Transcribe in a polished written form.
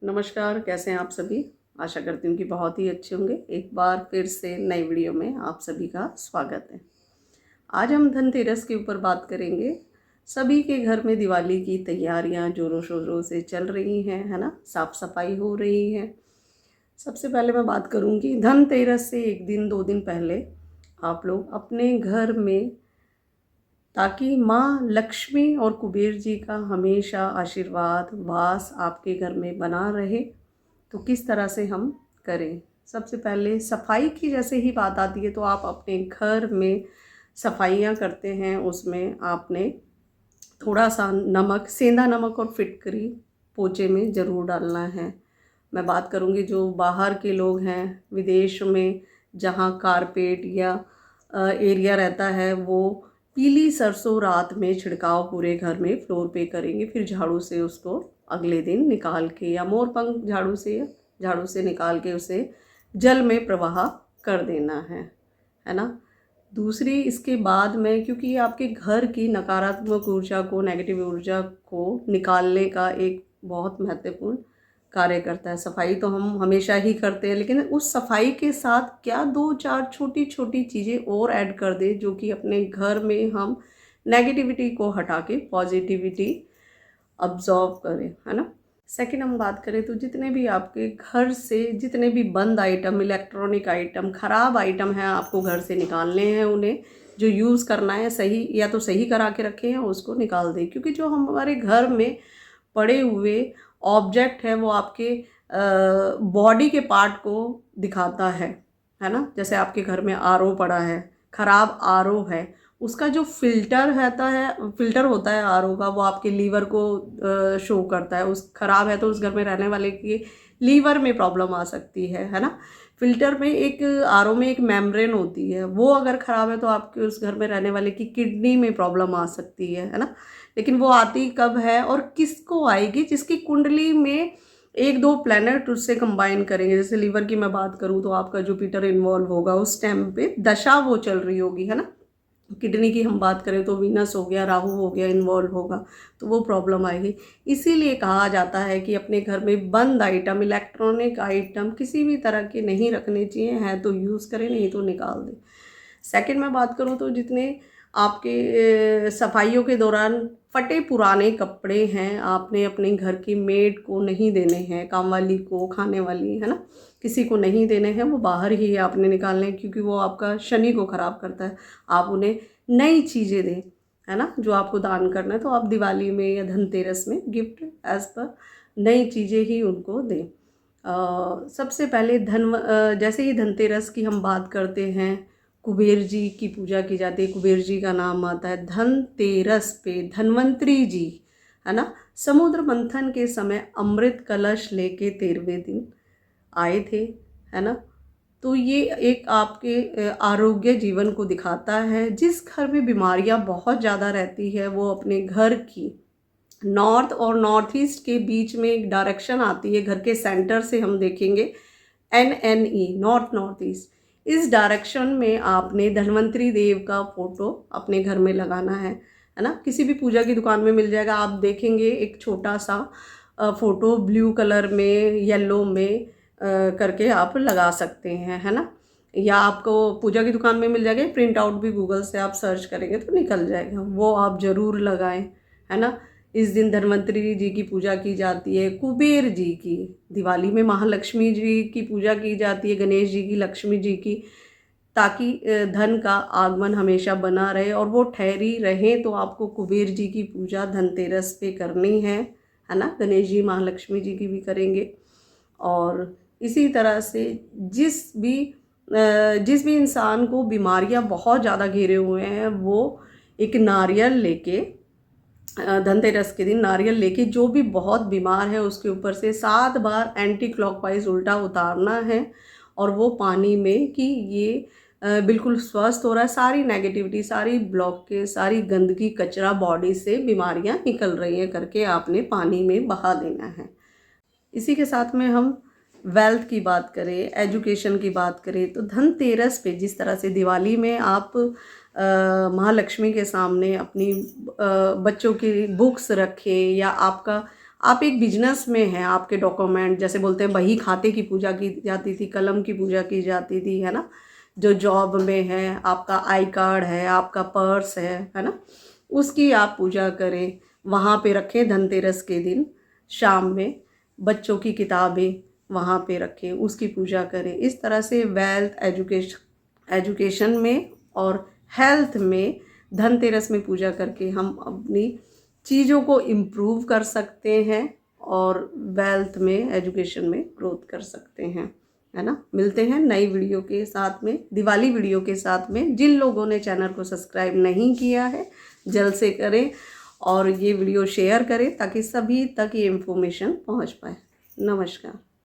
नमस्कार, कैसे हैं आप सभी। आशा करती हूँ कि बहुत ही अच्छे होंगे। एक बार फिर से नई वीडियो में आप सभी का स्वागत है। आज हम धनतेरस के ऊपर बात करेंगे। सभी के घर में दिवाली की तैयारियां जोरों शोरों से चल रही हैं, है ना। साफ सफाई हो रही है। सबसे पहले मैं बात करूँगी धनतेरस से एक दिन दो दिन पहले आप लोग अपने घर में, ताकि माँ लक्ष्मी और कुबेर जी का हमेशा आशीर्वाद वास आपके घर में बना रहे, तो किस तरह से हम करें। सबसे पहले सफाई की जैसे ही बात आती है तो आप अपने घर में सफाइयाँ करते हैं, उसमें आपने थोड़ा सा नमक, सेंधा नमक और फिटकरी पोछे में ज़रूर डालना है। मैं बात करूँगी जो बाहर के लोग हैं, विदेश में जहाँ कारपेट या एरिया रहता है, वो पीली सरसों रात में छिड़काव पूरे घर में फ्लोर पे करेंगे, फिर झाड़ू से उसको अगले दिन निकाल के या मोरपंख झाड़ू से निकाल के उसे जल में प्रवाह कर देना है ना। दूसरी, इसके बाद में, क्योंकि ये आपके घर की नकारात्मक ऊर्जा को, नेगेटिव ऊर्जा को निकालने का एक बहुत महत्वपूर्ण कार्य करता है। सफाई तो हम हमेशा ही करते हैं, लेकिन उस सफाई के साथ क्या दो चार छोटी छोटी चीज़ें और ऐड कर दें जो कि अपने घर में हम नेगेटिविटी को हटा के पॉजिटिविटी अब्जॉर्व करें, है ना। सेकंड, हम बात करें तो जितने भी आपके घर से जितने भी बंद आइटम, इलेक्ट्रॉनिक आइटम, ख़राब आइटम हैं, आपको घर से निकालने हैं। उन्हें जो यूज़ करना है सही, या तो सही करा के रखें या उसको निकाल दें, क्योंकि जो हमारे घर में पड़े हुए ऑब्जेक्ट है वो आपके बॉडी के पार्ट को दिखाता है ना। जैसे आपके घर में आरओ पड़ा है, ख़राब आरओ है, उसका जो फिल्टर होता है आरओ का, वो आपके लीवर को शो करता है। उस ख़राब है तो उस घर में रहने वाले की लीवर में प्रॉब्लम आ सकती है ना। फिल्टर में एक, आरओ में एक मेम्ब्रेन होती है, वो अगर ख़राब है तो आपके उस घर में रहने वाले की किडनी में प्रॉब्लम आ सकती है ना। लेकिन वो आती कब है और किसको आएगी? जिसकी कुंडली में एक दो प्लैनेट उससे कंबाइन करेंगे। जैसे लीवर की मैं बात करूँ तो आपका जुपिटर इन्वॉल्व होगा उस टाइम पे, दशा वो चल रही होगी, है ना। किडनी की हम बात करें तो वीनस हो गया, राहु हो गया, इन्वॉल्व होगा, तो वो प्रॉब्लम आएगी। इसीलिए कहा जाता है कि अपने घर में बंद आइटम, इलेक्ट्रॉनिक आइटम किसी भी तरह के नहीं रखने चाहिए। हैं तो यूज़ करें, नहीं तो निकाल दें। सेकंड, मैं बात करूँ तो जितने आपके सफाइयों के दौरान फटे पुराने कपड़े हैं, आपने अपने घर की मेड को नहीं देने हैं, काम वाली को, खाने वाली, है ना, किसी को नहीं देने हैं। वो बाहर ही आपने निकालने हैं, क्योंकि वो आपका शनि को ख़राब करता है। आप उन्हें नई चीज़ें दें, है ना। जो आपको दान करना है तो आप दिवाली में या धनतेरस में गिफ्ट एज पर नई चीज़ें ही उनको दें। सबसे पहले जैसे ही धनतेरस की हम बात करते हैं, कुबेर जी की पूजा की जाती है। कुबेर जी का नाम आता है धनतेरस पे। धन्वंतरी जी, है ना, समुद्र मंथन के समय अमृत कलश लेके 13वें दिन आए थे, है ना। तो ये एक आपके आरोग्य जीवन को दिखाता है। जिस घर में बीमारियां बहुत ज़्यादा रहती है, वो अपने घर की नॉर्थ और नॉर्थ ईस्ट के बीच में एक डायरेक्शन आती है, घर के सेंटर से हम देखेंगे NNE, नॉर्थ नॉर्थ ईस्ट। इस डायरेक्शन में आपने धन्वंतरी देव का फोटो अपने घर में लगाना है ना। किसी भी पूजा की दुकान में मिल जाएगा, आप देखेंगे एक छोटा सा फोटो ब्लू कलर में, येलो में करके आप लगा सकते हैं, है ना। या आपको पूजा की दुकान में मिल जाएगा, प्रिंट आउट भी गूगल से आप सर्च करेंगे तो निकल जाएगा, वो आप ज़रूर लगाएं, है ना। इस दिन धन्वंतरी जी की पूजा की जाती है। कुबेर जी की, दिवाली में महालक्ष्मी जी की पूजा की जाती है, गणेश जी की, लक्ष्मी जी की, ताकि धन का आगमन हमेशा बना रहे और वो ठहरी रहे। तो आपको कुबेर जी की पूजा धनतेरस पे करनी है ना। गणेश जी, महालक्ष्मी जी की भी करेंगे। और इसी तरह से जिस भी इंसान को बीमारियां बहुत ज़्यादा घेरे हुए हैं, वो एक नारियल लेके, धनतेरस के दिन नारियल लेके, जो भी बहुत बीमार है उसके ऊपर से 7 बार एंटी क्लॉकवाइज उल्टा उतारना है, और वो पानी में कि ये बिल्कुल स्वस्थ हो रहा है, सारी नेगेटिविटी, सारी ब्लॉकेज, सारी गंदगी, कचरा बॉडी से, बीमारियां निकल रही हैं करके आपने पानी में बहा देना है। इसी के साथ में हम वेल्थ की बात करें, एजुकेशन की बात करें, तो धनतेरस पे जिस तरह से दिवाली में आप महालक्ष्मी के सामने अपनी बच्चों की बुक्स रखें, या आप एक बिजनेस में हैं, आपके डॉक्यूमेंट जैसे बोलते हैं बही खाते की पूजा की जाती थी, कलम की पूजा की जाती थी, है ना। जो जॉब में है, आपका आई कार्ड है, आपका पर्स है ना, उसकी आप पूजा करें, वहाँ पे रखें धनतेरस के दिन शाम में। बच्चों की किताबें वहाँ पे रखें, उसकी पूजा करें। इस तरह से वेल्थ, एजुकेशन में और हेल्थ में धनतेरस में पूजा करके हम अपनी चीज़ों को इम्प्रूव कर सकते हैं और वेल्थ में, एजुकेशन में ग्रोथ कर सकते हैं, है ना। मिलते हैं नई वीडियो के साथ में, दिवाली वीडियो के साथ में। जिन लोगों ने चैनल को सब्सक्राइब नहीं किया है जल्द से करें और ये वीडियो शेयर करें ताकि सभी तक ये इन्फॉर्मेशन पहुंच पाए। नमस्कार।